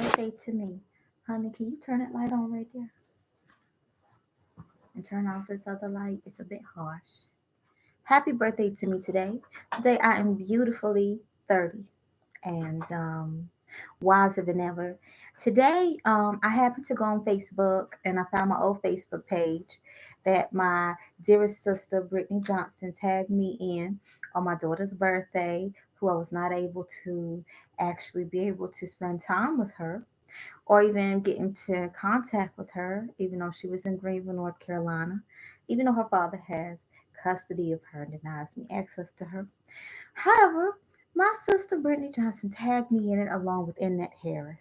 birthday to me. Honey, can you turn that light on right there? And turn off this other light? It's a bit harsh. Happy birthday to me today. Today I am beautifully 30 and wiser than ever. Today, I happened to go on Facebook and I found my old Facebook page that my dearest sister Brittany Johnson tagged me in on my daughter's birthday, who I was not able to actually be able to spend time with her or even get into contact with her, even though she was in Greenville, North Carolina, even though her father has custody of her and denies me access to her. However, my sister Brittany Johnson tagged me in it along with Annette Harris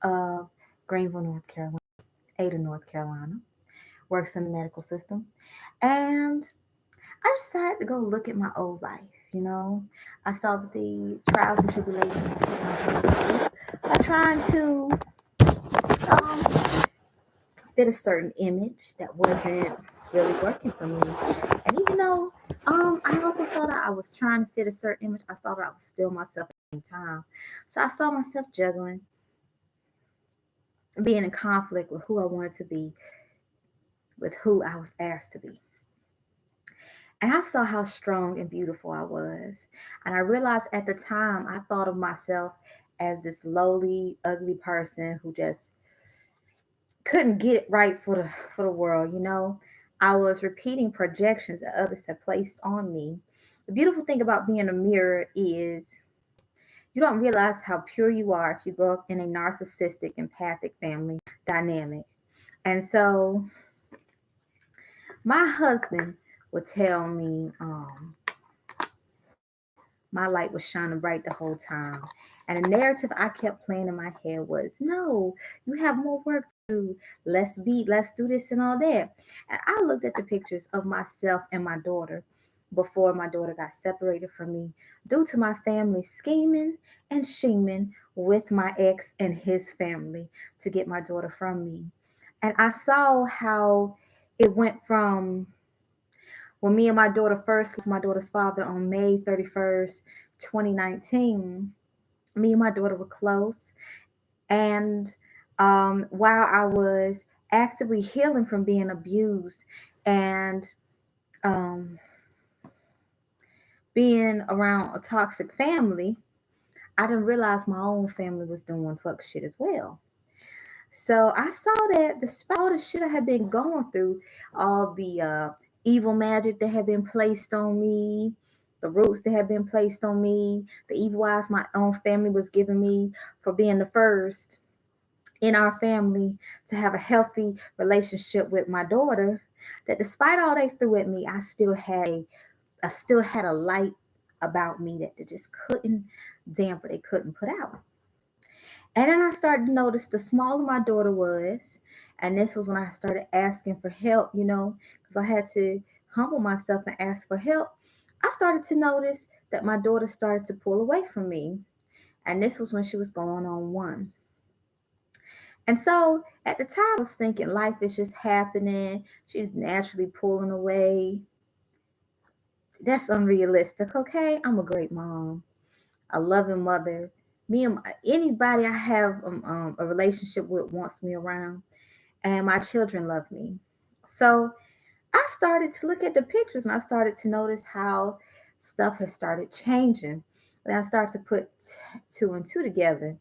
of Greenville, North Carolina, Ada, North Carolina, works in the medical system. And I decided to go look at my old life, you know. I saw the trials and tribulations I put myself through by trying to um, fit a certain image that wasn't really working for me. And even though I also saw that I was trying to fit a certain image, I saw that I was still myself at the same time. So I saw myself juggling, being in conflict with who I wanted to be, with who I was asked to be. And I saw how strong and beautiful I was. And I realized at the time I thought of myself as this lowly, ugly person who just couldn't get it right for the world, you know. I was repeating projections that others had placed on me. The beautiful thing about being a mirror is you don't realize how pure you are if you grow up in a narcissistic, empathic family dynamic. And so my husband would tell me my light was shining bright the whole time. And the narrative I kept playing in my head was, no, you have more work to do. Let's do this and all that. And I looked at the pictures of myself and my daughter before my daughter got separated from me due to my family scheming and scheming with my ex and his family to get my daughter from me. And I saw how it went from when me and my daughter first left my daughter's father on May 31st, 2019, me and my daughter were close. And while I was actively healing from being abused and um, being around a toxic family, I didn't realize my own family was doing fuck shit as well. So I saw that despite all the shit I had been going through, all the evil magic that had been placed on me, the roots that had been placed on me, the evil eyes my own family was giving me for being the first in our family to have a healthy relationship with my daughter, that despite all they threw at me, I still had a light about me that they just couldn't damper, they couldn't put out. And then I started to notice the smaller my daughter was, and this was when I started asking for help, you know, because I had to humble myself and ask for help. I started to notice that my daughter started to pull away from me. And this was when she was going on one. And so at the time, I was thinking life is just happening. She's naturally pulling away. That's unrealistic, okay? I'm a great mom, a loving mother. Anybody I have a relationship with wants me around, and my children love me. So I started to look at the pictures and I started to notice how stuff has started changing. And I started to put two and two together.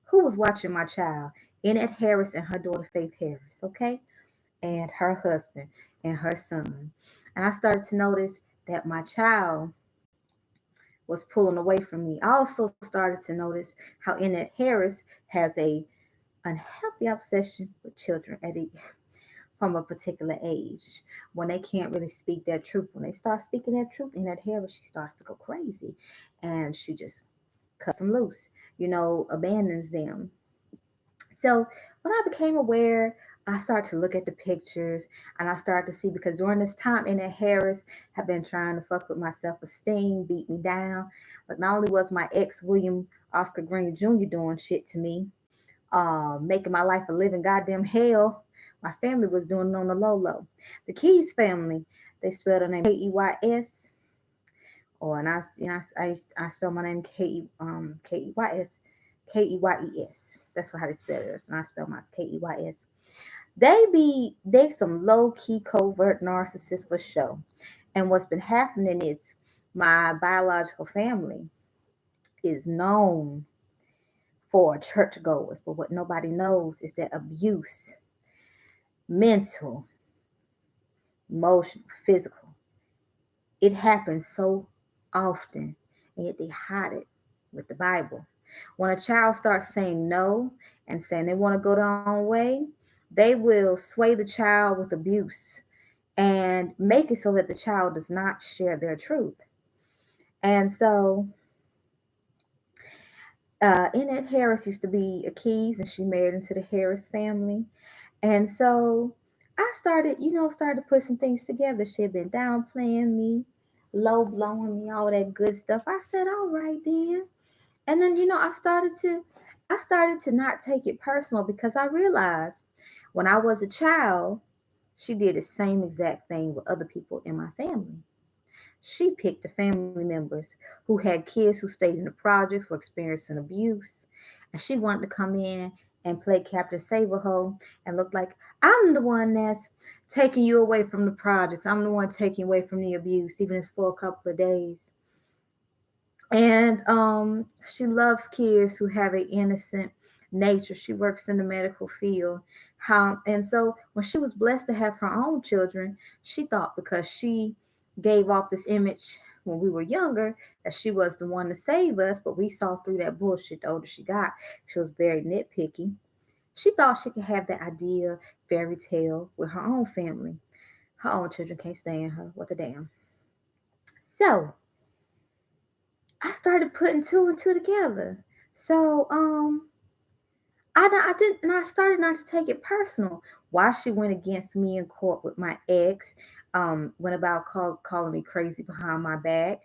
Who was watching my child? Annette Harris and her daughter Faith Harris, okay? And her husband and her son. And I started to notice that my child was pulling away from me. I also started to notice how Annette Harris has a unhealthy obsession with children from a particular age when they can't really speak their truth. When they start speaking their truth, Annette Harris, she starts to go crazy and she just cuts them loose, you know, abandons them. So when I became aware, I started to look at the pictures and I started to see because during this time, Annette Harris had been trying to fuck with my self esteem, beat me down. But not only was my ex, William Oscar Green Jr., doing shit to me, making my life a living goddamn hell, my family was doing it on the low low. The Keys family, they spelled her name Keys, or and I spell my name Keyes, Keyes. That's how they spell it. And I spell mine Keys. They some low key covert narcissists for sure. And what's been happening is my biological family is known for churchgoers, but what nobody knows is that abuse, mental, emotional, physical, it happens so often, and yet they hide it with the Bible. When a child starts saying no and saying they want to go their own way, they will sway the child with abuse and make it so that the child does not share their truth. And so, Annette Harris used to be a Keys, and she married into the Harris family. And so I started, started to put some things together. She had been downplaying me, low blowing me, all that good stuff. I said, all right then. And then, I started to not take it personal because I realized when I was a child, she did the same exact thing with other people in my family. She picked the family members who had kids who stayed in the projects, were experiencing abuse, and she wanted to come in and play Captain Save-A-Ho and look like I'm the one that's taking you away from the projects. I'm the one taking you away from the abuse, even if it's for a couple of days. And she loves kids who have an innocent nature. She works in the medical field. And so when she was blessed to have her own children, she thought because she gave off this image when we were younger that she was the one to save us, but we saw through that bullshit the older she got. She was very nitpicky. She thought she could have that idea fairy tale with her own family. Her own children can't stand her. What the damn. So I started putting two and two together. So I did, and I started not to take it personal. Why she went against me in court with my ex, went about calling me crazy behind my back,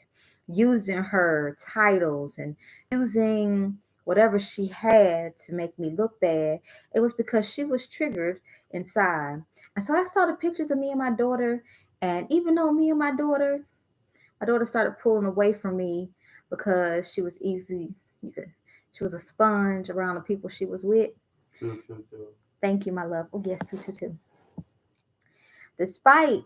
using her titles and using whatever she had to make me look bad. It was because she was triggered inside. And so I saw the pictures of me and my daughter, and even though my daughter started pulling away from me because she was easy. You could, she was a sponge around the people she was with. True, true, true. Thank you, my love. Oh yes, 222. Despite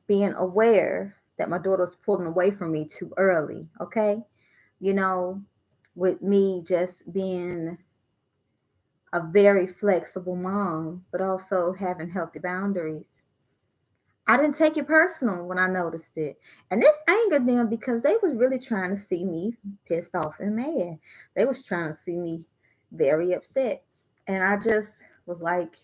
being aware that my daughter was pulling away from me too early. Okay, you know, with me just being a very flexible mom, but also having healthy boundaries. I didn't take it personal when I noticed it. And this angered them because they was really trying to see me pissed off and mad. They was trying to see me very upset. And I just was like,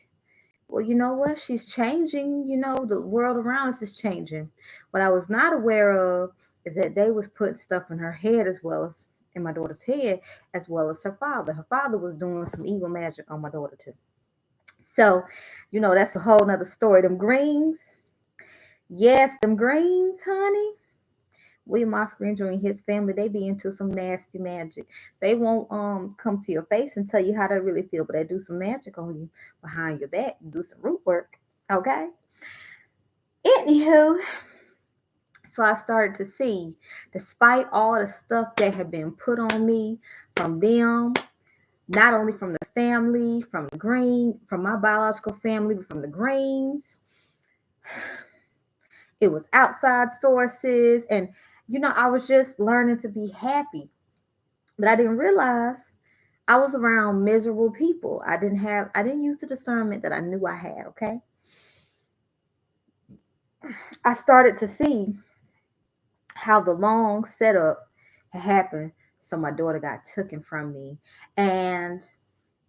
well, you know what? She's changing, the world around us is changing. What I was not aware of is that they was putting stuff in her head as well as in my daughter's head, as well as her father. Her father was doing some evil magic on my daughter too. So, that's a whole nother story. Them greens. Yes, them greens, honey. William Oscar and his family, they be into some nasty magic. They won't come to your face and tell you how they really feel, but they do some magic on you behind your back, do some root work. Okay. Anywho, so I started to see, despite all the stuff that had been put on me from them, not only from the family, from my biological family, but from the Greens, it was outside sources, and I was just learning to be happy. But I didn't realize I was around miserable people. I didn't use the discernment that I knew I had, okay? I started to see how the long setup had happened so my daughter got taken from me. And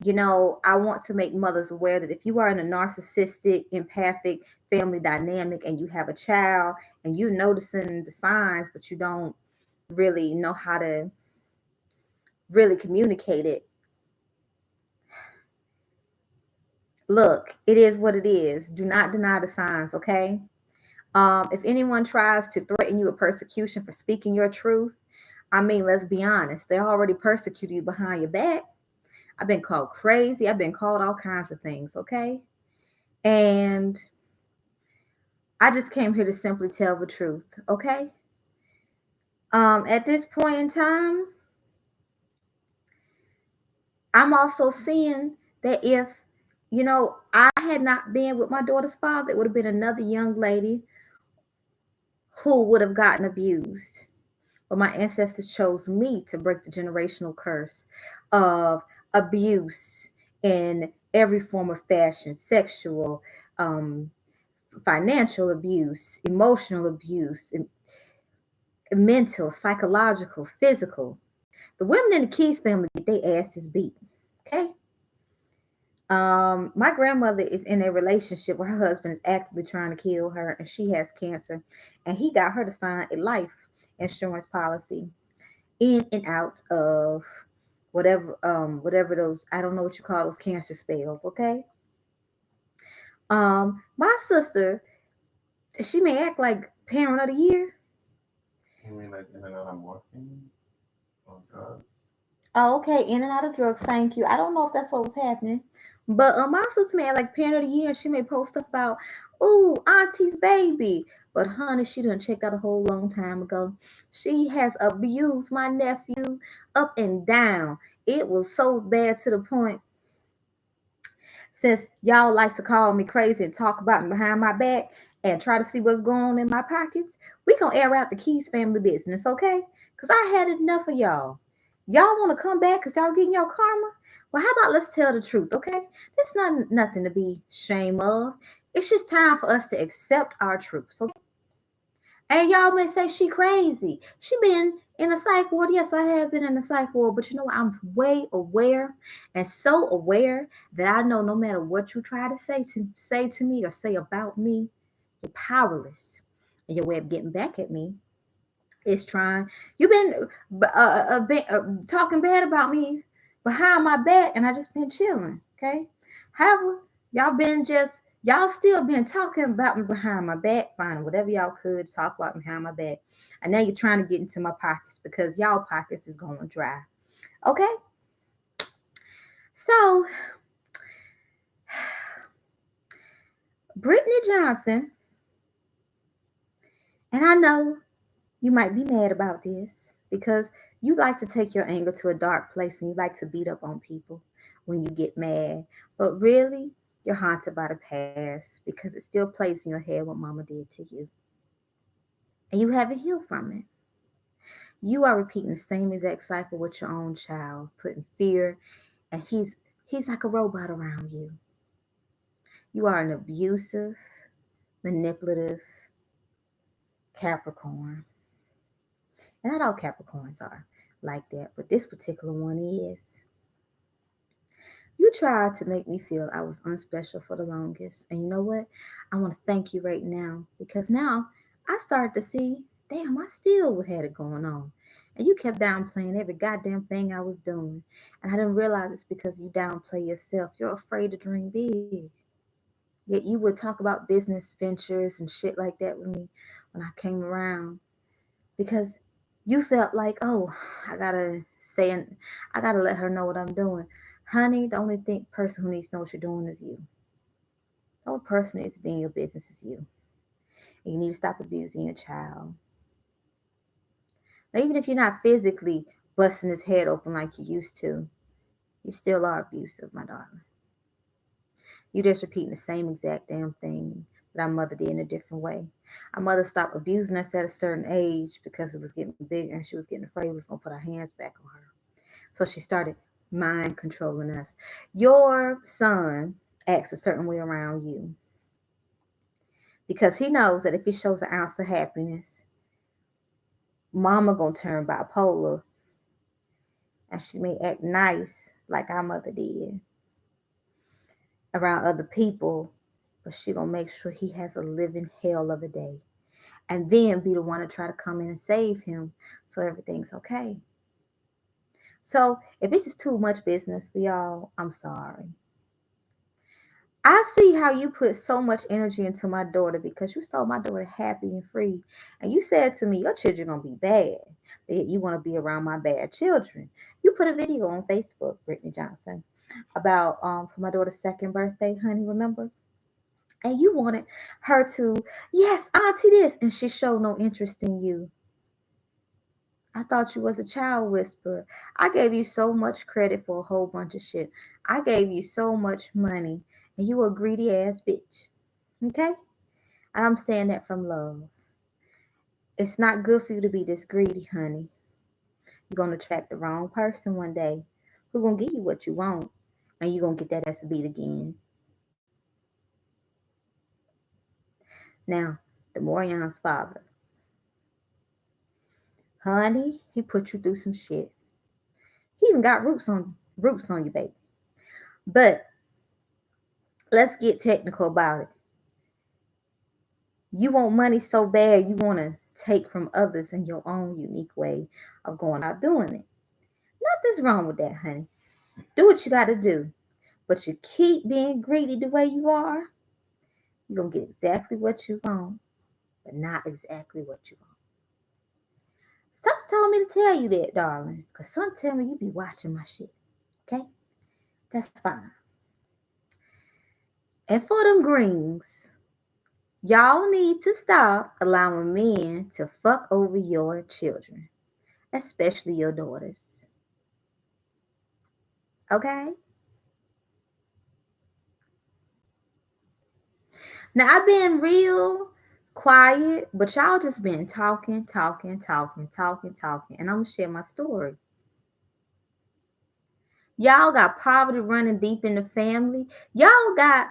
I want to make mothers aware that if you are in a narcissistic, empathic family dynamic and you have a child and you're noticing the signs, but you don't really know how to really communicate it, look, it is what it is. Do not deny the signs, okay? If anyone tries to threaten you with persecution for speaking your truth, I mean, let's be honest. They already persecuted you behind your back. I've been called crazy. I've been called all kinds of things, okay? And I just came here to simply tell the truth, okay? At this point in time, I'm also seeing that if, I had not been with my daughter's father, it would have been another young lady who would have gotten abused. But my ancestors chose me to break the generational curse of abuse in every form of fashion, sexual, um, financial abuse, emotional abuse, mental, psychological, physical. The women in the Keys family get their asses beat. Okay. My grandmother is in a relationship where her husband is actively trying to kill her, and she has cancer, and he got her to sign a life insurance policy in and out of whatever those, I don't know what you call those cancer spells. Okay. My sister, she may act like parent of the year. You mean like in and out of morphine or drugs? Oh, okay, in and out of drugs. Thank you. I don't know if that's what was happening, but my sister made like parent of the year. And she may post stuff about, "Ooh, auntie's baby," but honey, she done checked out a whole long time ago. She has abused my nephew up and down. It was so bad to the point. Since y'all like to call me crazy and talk about me behind my back and try to see what's going on in my pockets, we gonna air out the Keys family business, okay? Cause I had enough of y'all. Y'all want to come back because y'all getting your karma? Well, how about let's tell the truth, okay? It's not nothing to be ashamed of. It's just time for us to accept our truths, okay? And y'all may say she crazy. She been in a psych ward. Yes, I have been in a psych ward, but you know what? I'm way aware and so aware that I know no matter what you try to say to me or say about me, you're powerless. And your way of getting back at me is trying. You've been talking bad about me behind my back, and I just been chilling. Okay. However, y'all been just y'all still been talking about me behind my back, finding whatever y'all could to talk about behind my back, and now you're trying to get into my pockets because y'all pockets is going dry. Okay. So Brittany Johnson, and I know you might be mad about this because you like to take your anger to a dark place and you like to beat up on people when you get mad. But really, you're haunted by the past because it still plays in your head what mama did to you. And you haven't healed from it. You are repeating the same exact cycle with your own child, putting fear, and he's like a robot around you. You are an abusive, manipulative Capricorn. And not all Capricorns are like that, but this particular one is. You tried to make me feel I was unspecial for the longest. And you know what? I want to thank you right now because now I started to see, damn, I still had it going on. And you kept downplaying every goddamn thing I was doing. And I didn't realize it's because you downplay yourself. You're afraid to dream big. Yet you would talk about business ventures and shit like that with me when I came around because you felt like, oh, I gotta say, I gotta let her know what I'm doing. Honey, the only person who needs to know what you're doing is you. The only person that needs to be in your business is you. And you need to stop abusing your child. Now, even if you're not physically busting his head open like you used to, you still are abusive, my darling. You just repeating the same exact damn thing that our mother did in a different way. Our mother stopped abusing us at a certain age because it was getting bigger and she was getting afraid we was gonna put our hands back on her. So she started mind controlling us. Your son acts a certain way around you because he knows that if he shows an ounce of happiness, mama gonna turn bipolar and she may act nice like our mother did around other people, but she gonna make sure he has a living hell of a day. And then be the one to try to come in and save him so everything's okay. So if this is too much business for y'all, I'm sorry. I see how you put so much energy into my daughter because you saw my daughter happy and free. And you said to me, your children gonna be bad. That you want to be around my bad children. You put a video on Facebook, Brittany Johnson, about for my daughter's second birthday, honey, remember? And you wanted her to, yes, auntie this, and she showed no interest in you. I thought you was a child whisperer. I gave you so much credit for a whole bunch of shit. I gave you so much money, and you a greedy ass bitch. Okay? And I'm saying that from love. It's not good for you to be this greedy, honey. You're gonna attract the wrong person one day who gonna give you what you want, and you're gonna get that ass beat again. Now, the Morion's father, honey, he put you through some shit. He even got roots on you, baby. But let's get technical about it. You want money so bad, you want to take from others in your own unique way of going about doing it. Nothing's wrong with that, honey. Do what you got to do. But you keep being greedy the way you are, you're going to get exactly what you want, but not exactly what you want. Something told me to tell you that, darling, because some tell me you be watching my shit. Okay? That's fine. And for them greens, y'all need to stop allowing men to fuck over your children, especially your daughters. Okay? Now I've been real quiet, but y'all just been talking, talking, talking, talking, talking, and I'm gonna share my story. Y'all got poverty running deep in the family. Y'all had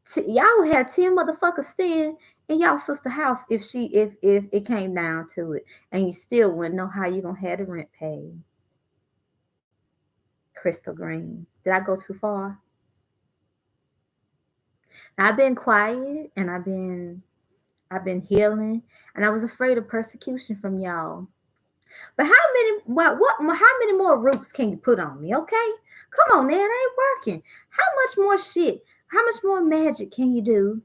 10 motherfuckers staying in y'all sister house if it came down to it, and you still wouldn't know how you gonna have the rent paid. Crystal Green. Did I go too far? I've been quiet and I've been healing, and I was afraid of persecution from y'all. But how many more roots can you put on me? Okay, come on, man, it ain't working. How much more shit? How much more magic can you do?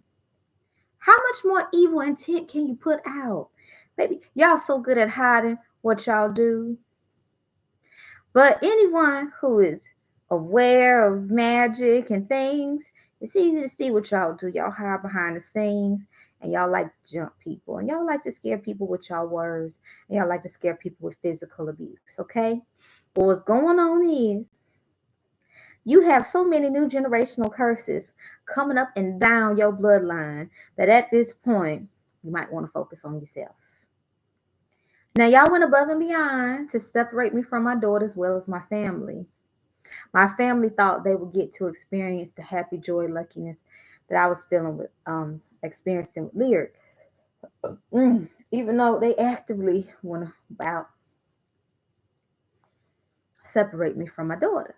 How much more evil intent can you put out? Baby, y'all so good at hiding what y'all do. But anyone who is aware of magic and things, it's easy to see what y'all do. Y'all hide behind the scenes and y'all like to jump people. And y'all like to scare people with y'all words. And y'all like to scare people with physical abuse, okay? But what's going on is you have so many new generational curses coming up and down your bloodline that at this point, you might want to focus on yourself. Now, y'all went above and beyond to separate me from my daughter as well as my family. My family thought they would get to experience the happy joy, luckiness that I was feeling with, experiencing with Lyric. Even though they actively want to about separate me from my daughter.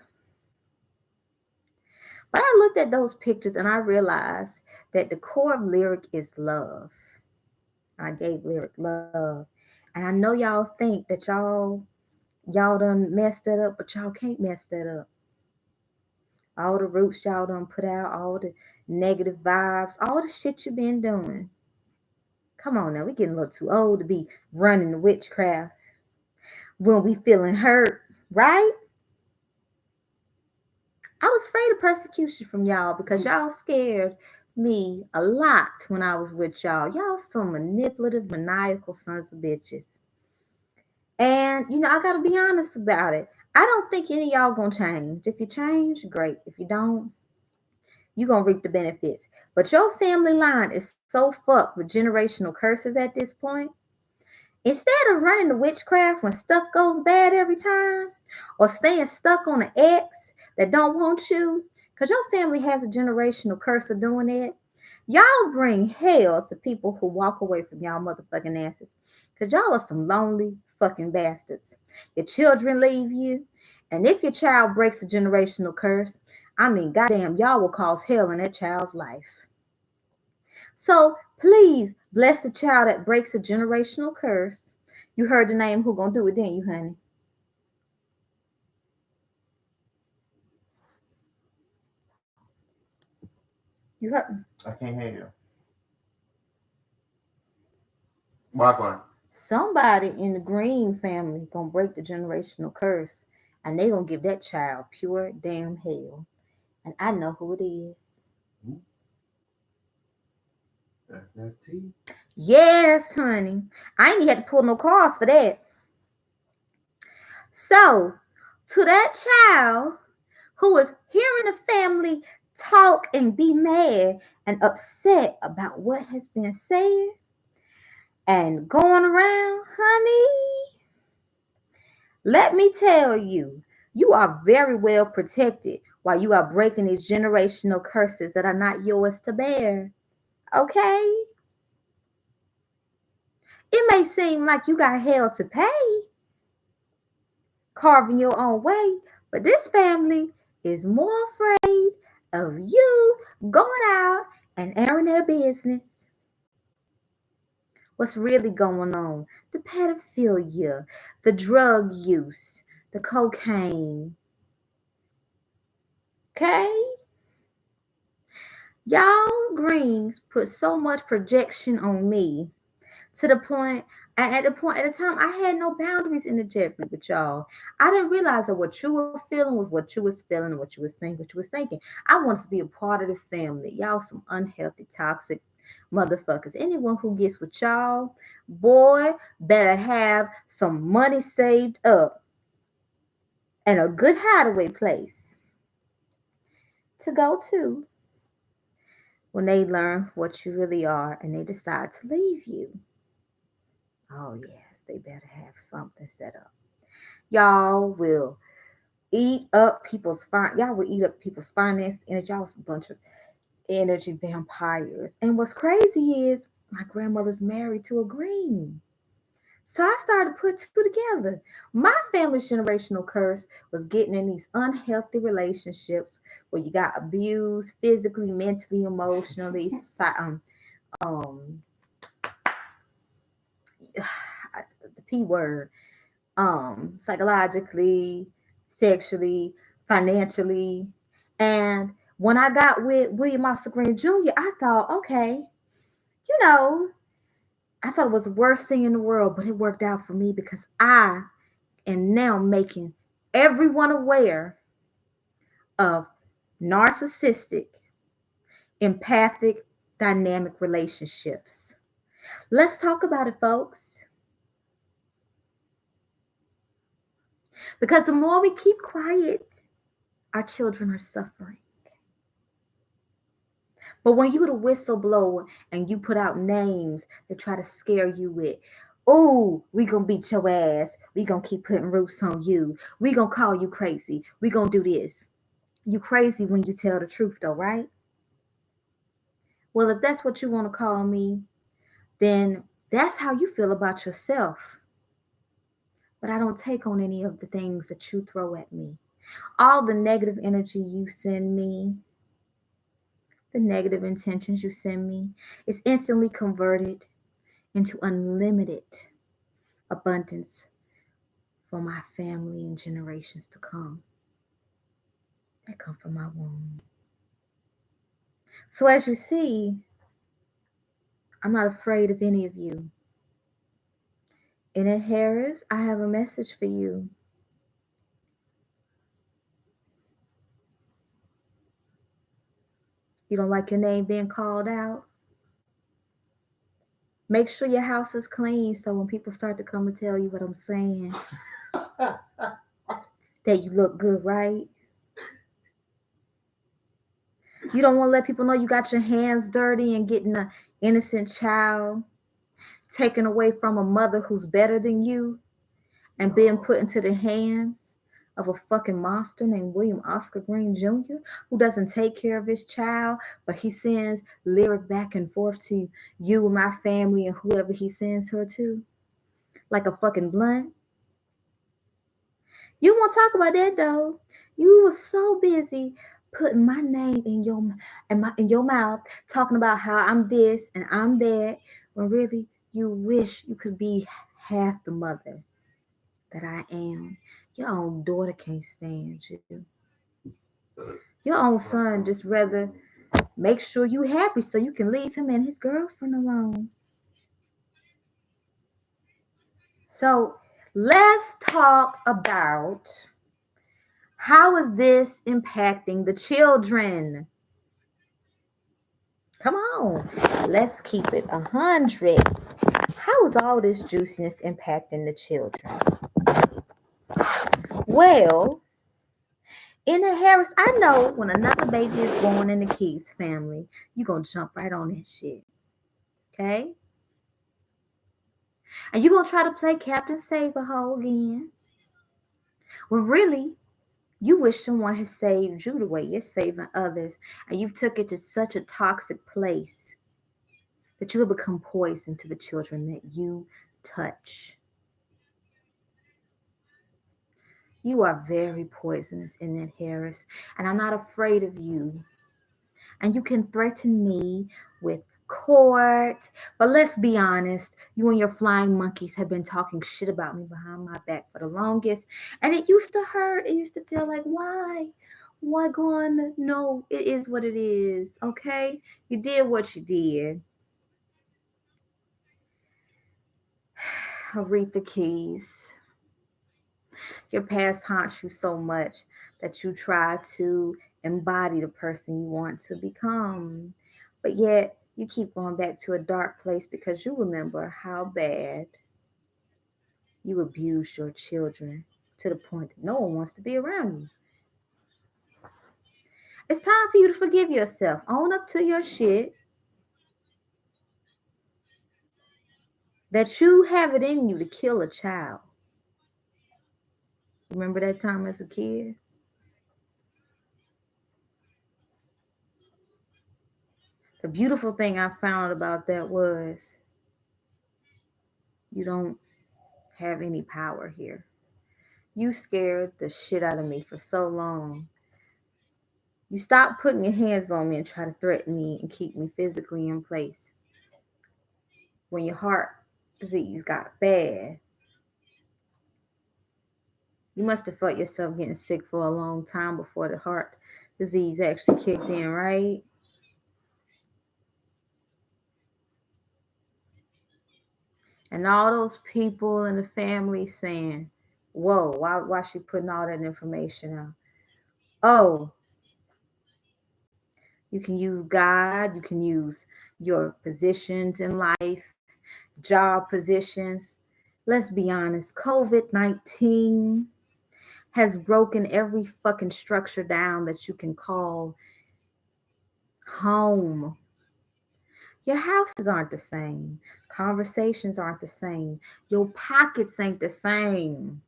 But I looked at those pictures and I realized that the core of Lyric is love. I gave Lyric love. And I know y'all think that y'all done messed that up, but y'all can't mess that up. All the roots y'all done put out, all the negative vibes, all the shit you been doing. Come on now, we getting a little too old to be running the witchcraft when we feeling hurt, right? I was afraid of persecution from y'all because y'all scared me a lot when I was with y'all. Y'all some manipulative, maniacal sons of bitches. And I gotta be honest about it. I don't think any of y'all gonna change. If you change, great. If you don't, you're gonna reap the benefits. But your family line is so fucked with generational curses at this point. Instead of running the witchcraft when stuff goes bad every time, or staying stuck on an ex that don't want you, because your family has a generational curse of doing that, y'all bring hell to people who walk away from y'all motherfucking asses. Because y'all are some lonely fucking bastards. Your children leave you, and if your child breaks a generational curse, I mean, goddamn, y'all will cause hell in that child's life. So please bless the child that breaks a generational curse. You heard the name who gonna do it, didn't you, honey? You heard I can't hear you. Walk one. somebody in the Green family gonna break the generational curse, and they gonna give that child pure damn hell. And I know who it is. FFT. Yes, honey. I ain't even had to pull no cards for that. So, to that child who is hearing the family talk and be mad and upset about what has been said and going around, honey, let me tell you, you are very well protected while you are breaking these generational curses that are not yours to bear. Okay? It may seem like you got hell to pay, carving your own way, but this family is more afraid of you going out and airing their business. What's really going on? The pedophilia, the drug use, the cocaine. Okay? Y'all Greens put so much projection on me to the point, at the time, I had no boundaries energetically with y'all. I didn't realize that what you were feeling was what you was feeling and what you was thinking. I wanted to be a part of the family. Y'all some unhealthy, toxic motherfuckers. Anyone who gets with y'all, boy, better have some money saved up and a good hideaway place to go to when they learn what you really are and they decide to leave you. Oh, yes, they better have something set up. Y'all will y'all will eat up people's finance energy. Y'all a bunch of energy vampires. And what's crazy is my grandmother's married to a green. So I started to put two together. My family's generational curse was getting in these unhealthy relationships where you got abused physically, mentally, emotionally, um, the P word, psychologically, sexually, financially. And when I got with William Oscar Green Jr., I thought, okay, you know, I thought it was the worst thing in the world, but it worked out for me because I am now making everyone aware of narcissistic, empathic, dynamic relationships. Let's talk about it, folks. Because the more we keep quiet, our children are suffering. But when you the whistleblower and you put out names that try to scare you with, oh, we gonna beat your ass. We gonna keep putting roofs on you. We gonna call you crazy. We gonna do this. You crazy when you tell the truth though, right? Well, if that's what you want to call me, then that's how you feel about yourself. But I don't take on any of the things that you throw at me. All the negative energy you send me, the negative intentions you send me, is instantly converted into unlimited abundance for my family and generations to come that come from my womb. So, as you see, I'm not afraid of any of you. Enid Harris, I have a message for you. You don't like your name being called out? Make sure your house is clean so when people start to come and tell you what I'm saying, that you look good, right? You don't want to let people know you got your hands dirty and getting an innocent child taken away from a mother who's better than you and being put into the hands of a fucking monster named William Oscar Green Jr., who doesn't take care of his child, but he sends lyric back and forth to you and my family and whoever he sends her to, like a fucking blunt. You won't talk about that though. You were so busy putting my name in your mouth, talking about how I'm this and I'm that, when really you wish you could be half the mother that I am. Your own daughter can't stand you. Your own son just rather make sure you happy so you can leave him and his girlfriend alone. So let's talk about how is this impacting the children? Come on, let's keep it 100. How is all this juiciness impacting the children? Well, in the Harris, I know when another baby is born in the Keys family, you're going to jump right on that shit. Okay? And you're going to try to play Captain Save-A-Ho again. When really, you wish someone had saved you the way you're saving others. And you've took it to such a toxic place that you have become poison to the children that you touch. You are very poisonous in that, Harris. And I'm not afraid of you. And you can threaten me with court. But let's be honest, you and your flying monkeys have been talking shit about me behind my back for the longest. And it used to hurt. It used to feel like, why? Why gone? No, it is what it is. Okay? You did what you did. Aretha Keys. Your past haunts you so much that you try to embody the person you want to become. But yet, you keep going back to a dark place because you remember how bad you abused your children to the point that no one wants to be around you. It's time for you to forgive yourself. Own up to your shit that you have it in you to kill a child. Remember that time as a kid? The beautiful thing I found about that was you don't have any power here. You scared the shit out of me for so long. You stopped putting your hands on me and try to threaten me and keep me physically in place. When your heart disease got bad, you must have felt yourself getting sick for a long time before the heart disease actually kicked in, right? And all those people in the family saying, whoa, why she putting all that information out? Oh, you can use God, you can use your positions in life, job positions. Let's be honest, COVID-19 has broken every fucking structure down that you can call home. Your houses aren't the same. Conversations aren't the same. Your pockets ain't the same.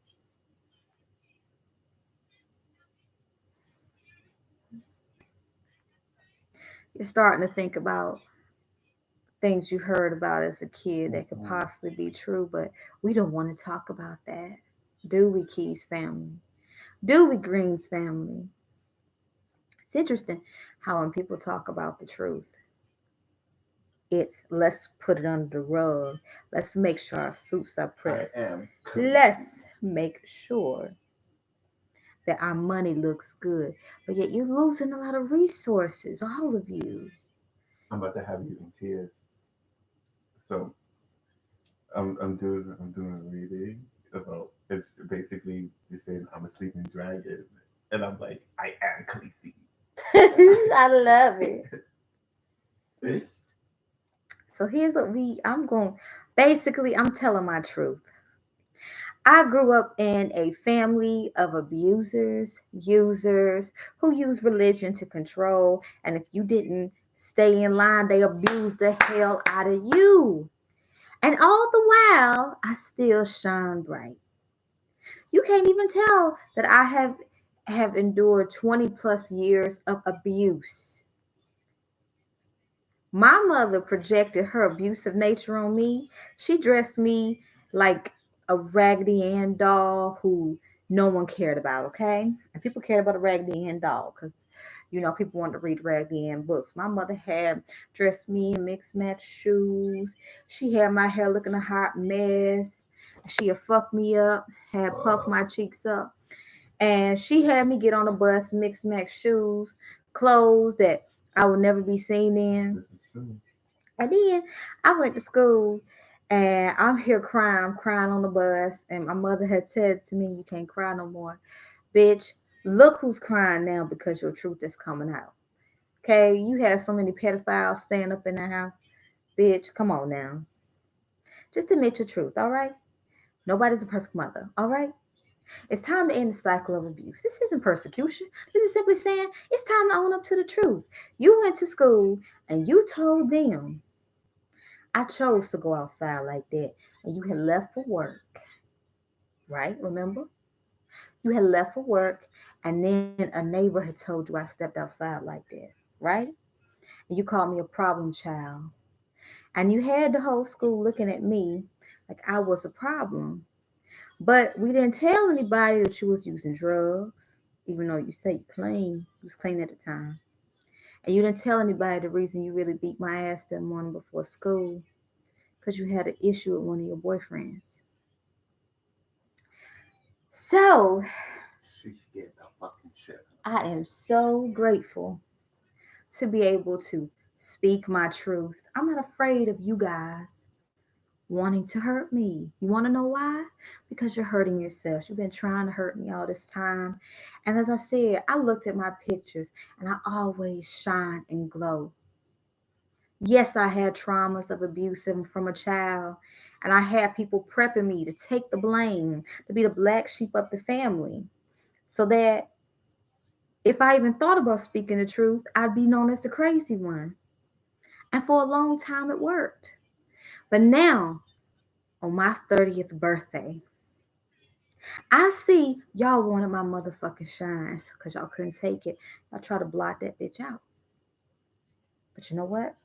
You're starting to think about things you heard about as a kid that could possibly be true, but we don't want to talk about that. Do we, Keys family? Do we, Greens family? It's interesting how when people talk about the truth, it's let's put it under the rug. Let's make sure our suits are pressed. Let's make sure that our money looks good. But yet you're losing a lot of resources, all of you. I'm about to have you in tears. So I'm doing a reading about it's basically you're saying I'm a sleeping dragon, and I'm like I am Khaleesi. I love it. So here's what I'm telling my truth. I grew up in a family of abusers, users who use religion to control. And if you didn't stay in line, they abused the hell out of you. And all the while, I still shine bright. You can't even tell that I have endured 20 plus years of abuse. My mother projected her abusive nature on me. She dressed me like a Raggedy Ann doll who no one cared about, okay? And people cared about a Raggedy Ann doll because, people wanted to read Raggedy Ann books. My mother had dressed me in mixed match shoes. She had my hair looking a hot mess. She had fucked me up, had puffed my cheeks up. And she had me get on a bus, mixed match shoes, clothes that I would never be seen in. And then I went to school and I'm here crying. I'm crying on the bus. And my mother had said to me, you can't cry no more. Bitch, look who's crying now because your truth is coming out. Okay, you had so many pedophiles staying up in that house. Bitch, come on now. Just admit your truth, all right? Nobody's a perfect mother, all right? It's time to end the cycle of abuse. This isn't persecution. This is simply saying it's time to own up to the truth. You went to school and you told them, I chose to go outside like that. And you had left for work, right? Remember? You had left for work and then a neighbor had told you I stepped outside like that, right? And you called me a problem child. And you had the whole school looking at me like I was a problem. But we didn't tell anybody that you was using drugs, even though you say you was clean at the time. And you didn't tell anybody the reason you really beat my ass that morning before school, because you had an issue with one of your boyfriends. So She scared the fucking shit. I am so grateful to be able to speak my truth. I'm not afraid of you guys wanting to hurt me. You want to know why? Because you're hurting yourself. You've been trying to hurt me all this time. And as I said, I looked at my pictures and I always shine and glow. Yes, I had traumas of abuse from a child. And I had people prepping me to take the blame, to be the black sheep of the family. So that if I even thought about speaking the truth, I'd be known as the crazy one. And for a long time, it worked. But now, on my 30th birthday, I see y'all wanted my motherfucking shines because y'all couldn't take it. Y'all try to block that bitch out. But you know what?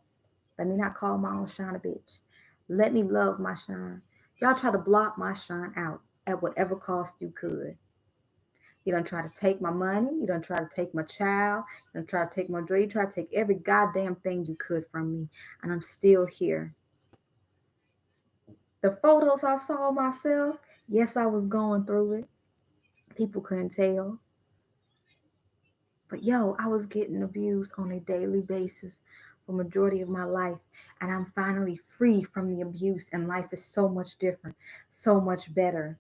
Let me not call my own shine a bitch. Let me love my shine. Y'all try to block my shine out at whatever cost you could. You don't try to take my money. You don't try to take my child. You don't try to take my dream. You try to take every goddamn thing you could from me. And I'm still here. The photos I saw of myself, yes, I was going through it. People couldn't tell. But yo, I was getting abused on a daily basis for majority of my life. And I'm finally free from the abuse and life is so much different, so much better.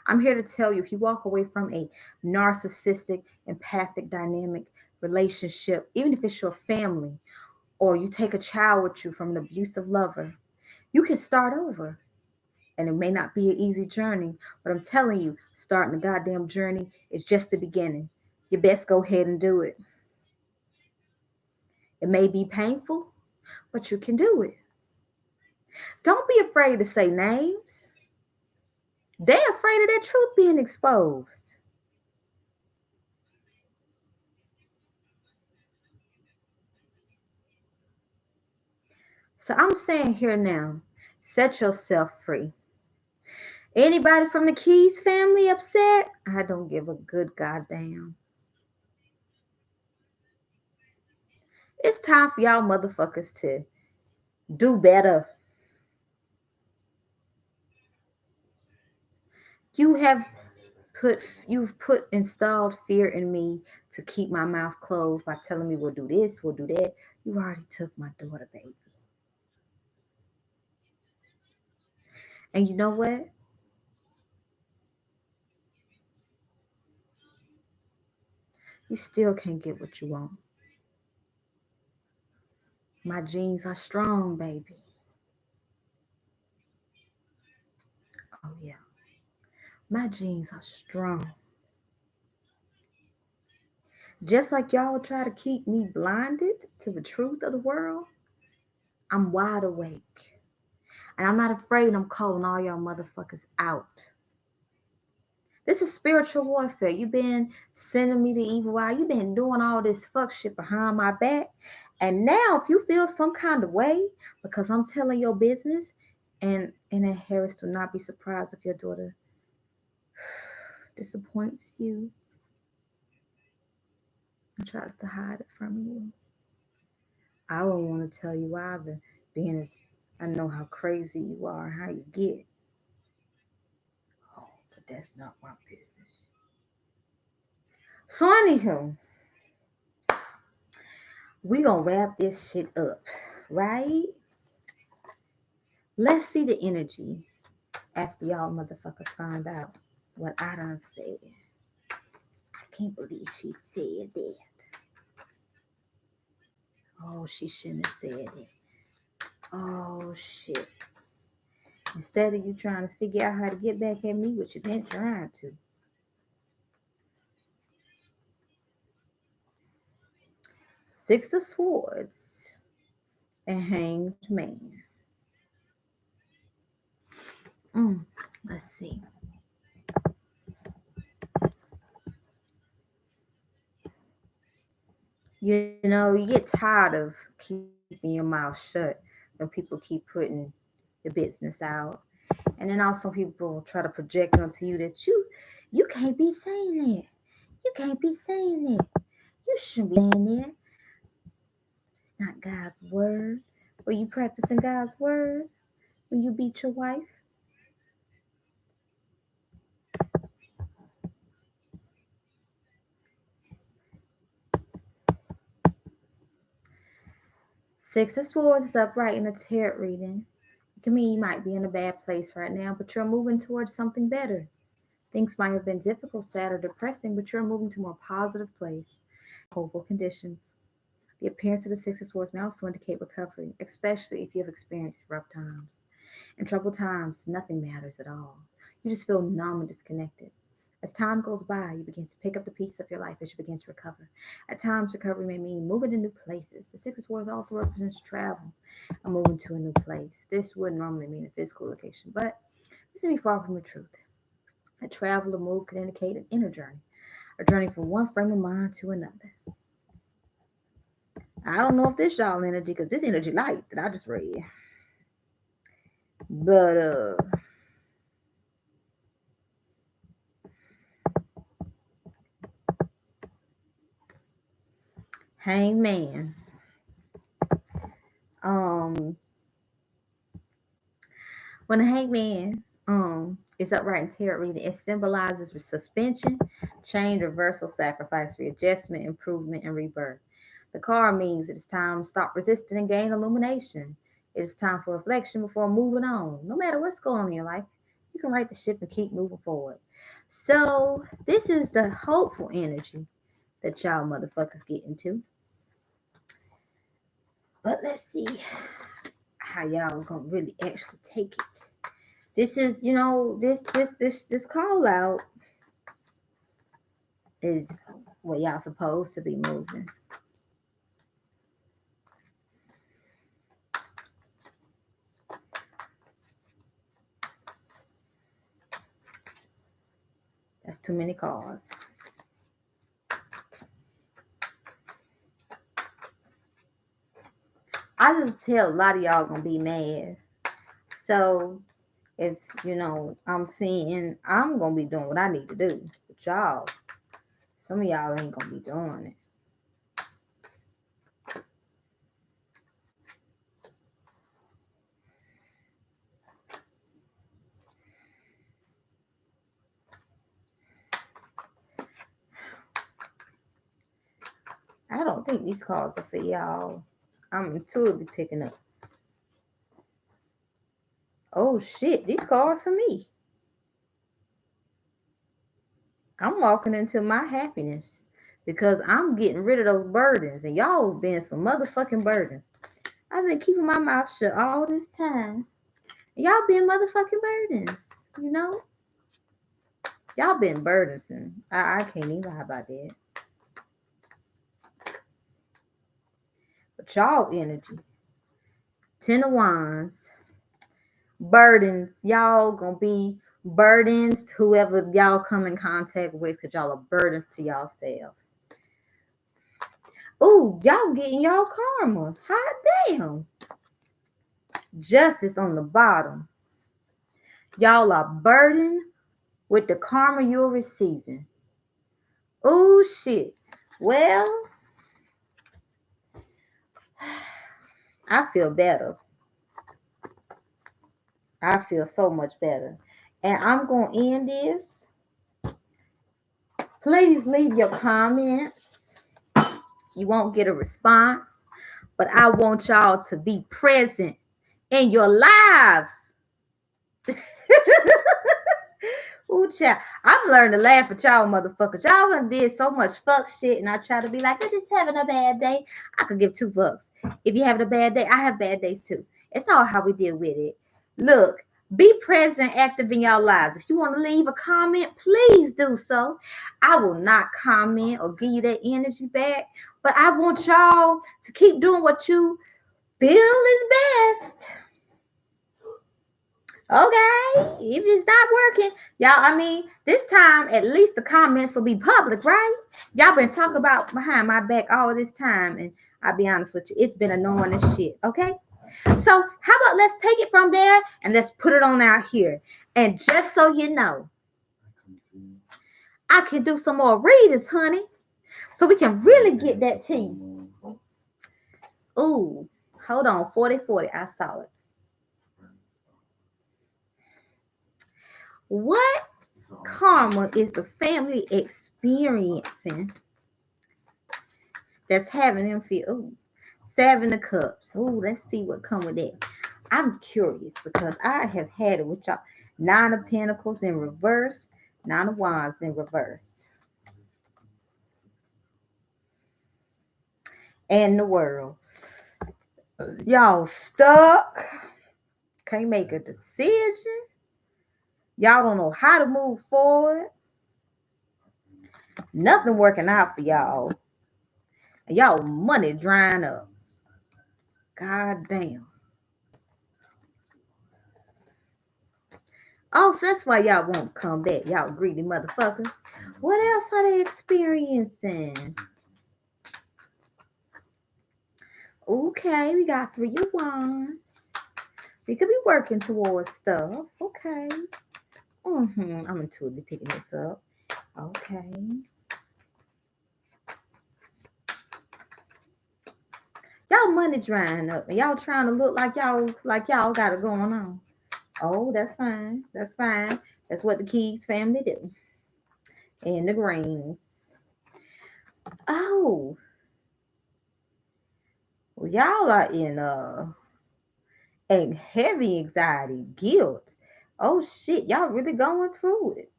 I'm here to tell you if you walk away from a narcissistic, empathic, dynamic relationship, even if it's your family, or you take a child with you from an abusive lover, you can start over. And it may not be an easy journey, but I'm telling you, starting the goddamn journey is just the beginning. You best go ahead and do it. It may be painful, but you can do it. Don't be afraid to say names. They're afraid of their truth being exposed. So I'm saying here now, set yourself free. Anybody from the Keys family upset? I don't give a good goddamn. It's time for y'all motherfuckers to do better. You have you've put installed fear in me to keep my mouth closed by telling me we'll do this, we'll do that. You already took my daughter, baby. And you know what? You still can't get what you want. My genes are strong, baby. Oh yeah. My genes are strong. Just like y'all try to keep me blinded to the truth of the world, I'm wide awake. And I'm not afraid I'm calling all y'all motherfuckers out. This is spiritual warfare. You've been sending me the evil eye. You've been doing all this fuck shit behind my back. And now, if you feel some kind of way because I'm telling your business, and Harris, do not be surprised if your daughter disappoints you and tries to hide it from you. I don't want to tell you either, being as I know how crazy you are and how you get. Oh, but that's not my business. So anywho, we gonna wrap this shit up, right? Let's see the energy after y'all motherfuckers find out what I done said. I can't believe she said that. Oh, she shouldn't have said it. Oh shit. Instead of you trying to figure out how to get back at me, which you've been trying to. Six of Swords and Hanged Man. Let's see. You get tired of keeping your mouth shut when people keep putting your business out. And then also people try to project onto you that you can't be saying that. You can't be saying that. You shouldn't be saying that. It's not God's word. Were you practicing God's word when you beat your wife? Six of Swords is upright in a tarot reading. It can mean you might be in a bad place right now, but you're moving towards something better. Things might have been difficult, sad, or depressing, but you're moving to a more positive place. Hopeful conditions. The appearance of the Six of Swords may also indicate recovery, especially if you have experienced rough times. In troubled times, nothing matters at all. You just feel numb and disconnected. As time goes by, you begin to pick up the pieces of your life as you begin to recover. At times, recovery may mean moving to new places. The Six of Swords also represents travel and moving to a new place. This would normally mean a physical location, but this may be far from the truth. A travel or move could indicate an inner journey, a journey from one frame of mind to another. I don't know if this y'all energy, because this energy light that I just read. But Hangman. Um when a hangman is upright in tarot reading, it symbolizes suspension, change, reversal, sacrifice, readjustment, improvement, and rebirth. The card means it is time to stop resisting and gain illumination. It is time for reflection before moving on. No matter what's going on in your life, you can right the ship and keep moving forward. So this is the hopeful energy that y'all motherfuckers get into. But let's see how y'all gonna really actually take it. This is, this call out is what y'all supposed to be moving. That's too many calls. I just tell a lot of y'all gonna be mad. So if I'm seeing I'm gonna be doing what I need to do. But y'all, some of y'all ain't gonna be doing it. I don't think these calls are for y'all. I'm intuitively picking up. Oh shit, these calls for me. I'm walking into my happiness because I'm getting rid of those burdens, and y'all been some motherfucking burdens. I've been keeping my mouth shut all this time. And y'all been motherfucking burdens, you know? Y'all been burdensome. I can't even lie about that. But y'all energy. Ten of Wands. Burdens. Y'all gonna be burdens to whoever y'all come in contact with, because y'all are burdens to yourselves. Ooh, y'all getting y'all karma. Hot damn. Justice on the bottom. Y'all are burdened with the karma you're receiving. Oh shit. Well, I feel better. I feel so much better. And I'm going to end this. Please leave your comments. You won't get a response, but I want y'all to be present in your lives. Ooh, child. I've learned to laugh at y'all motherfuckers. Y'all done did so much fuck shit, and I try to be like, I'm just having a bad day. I could give two fucks. If you're having a bad day, I have bad days too. It's all how we deal with it. Look, Be present, active in your lives. If you want to leave a comment, please do so. I will not comment or give you that energy back, but I want y'all to keep doing what you feel is best. Okay, if it's not working, y'all, I mean, this time at least the comments will be public, right? Y'all been talking about behind my back all this time, and I'll be honest with you, it's been annoying as shit, okay? So, how about let's take it from there and let's put it on out here. And just so you know, I can do some more readings, honey, so we can really get that tea. Ooh, hold on, 40-40, I saw it. What karma is the family experiencing that's having them feel? Ooh, 7 of Cups. Ooh, let's see what come with that. I'm curious because I have had it with y'all. 9 of Pentacles in reverse, 9 of Wands in reverse. And the World. Y'all stuck. Can't make a decision. Y'all don't know how to move forward. Nothing working out for y'all. Y'all money drying up. God damn. Oh, so that's why y'all won't come back. Y'all greedy motherfuckers. What else are they experiencing? Okay, we got 3 of Wands. We could be working towards stuff. Okay. I'm intuitively picking this up. Okay. Y'all money drying up and y'all trying to look like y'all got it going on. Oh, that's fine. That's fine. That's what the Keys family do. And the Greens. Oh, well, y'all are in a heavy anxiety, guilt. Oh shit, y'all really going through it.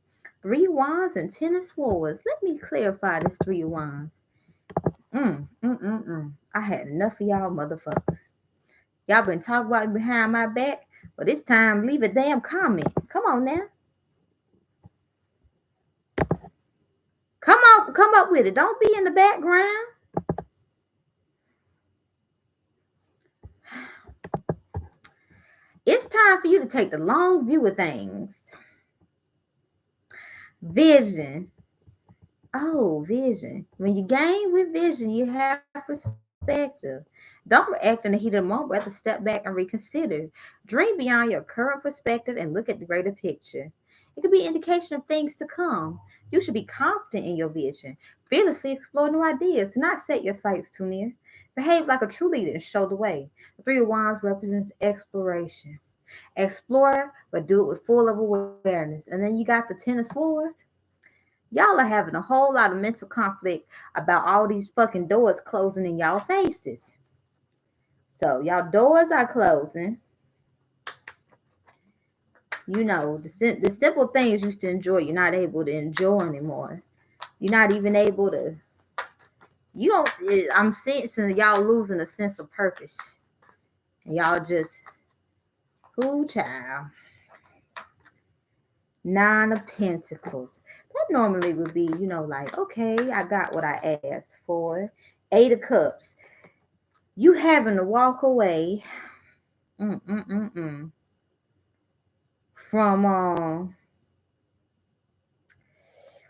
3 of Wands and 10 of Swords. Let me clarify this 3 of Wands. I had enough of y'all motherfuckers. Y'all been talking about behind my back, but it's time leave a damn comment. Come on now. Come up with it. Don't be in the background. It's time for you to take the long view of things. Vision. Oh, vision. When you gain with vision, you have perspective. Don't react in the heat of the moment, rather step back and reconsider. Dream beyond your current perspective and look at the greater picture. It could be an indication of things to come. You should be confident in your vision. Fearlessly explore new ideas. Do not set your sights too near. Behave like a true leader and show the way. The 3 of Wands represents exploration. Explore, but do it with full of awareness. And then you got the 10 of Swords. Y'all are having a whole lot of mental conflict about all these fucking doors closing in y'all faces. So y'all doors are closing. You know, the simple things you used to enjoy, you're not able to enjoy anymore. You're not even able to. You don't. I'm sensing y'all losing a sense of purpose, and y'all just, who child. 9 of Pentacles. That normally would be, like, okay, I got what I asked for. 8 of Cups. You having to walk away from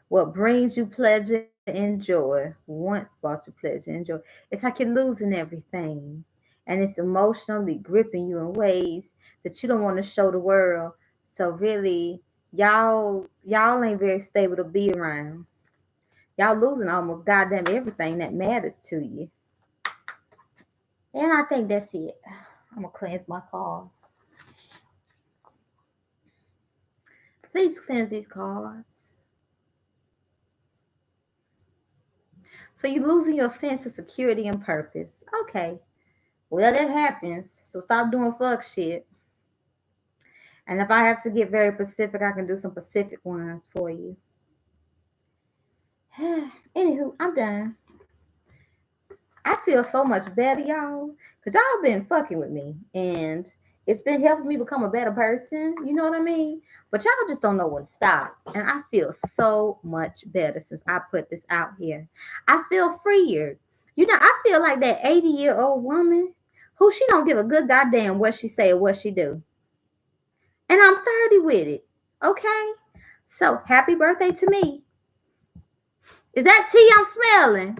what brings you pleasure and joy. Once brought you pleasure and joy. It's like you're losing everything. And it's emotionally gripping you in ways that you don't want to show the world. So really, y'all ain't very stable to be around. Y'all losing almost goddamn everything that matters to you. And I think that's it. I'm gonna cleanse my card. Please cleanse these cards. So you're losing your sense of security and purpose. Okay. Well, that happens. So stop doing fuck shit. And if I have to get very specific, I can do some specific ones for you. Anywho, I'm done. I feel so much better, y'all. Because y'all been fucking with me. And It's been helping me become a better person. You know what I mean? But y'all just don't know when to stop. And I feel so much better since I put this out here. I feel freer. You know, I feel like that 80-year-old woman who she don't give a good goddamn what she say or what she do. And I'm 30 with it. Okay? So happy birthday to me. Is that tea I'm smelling?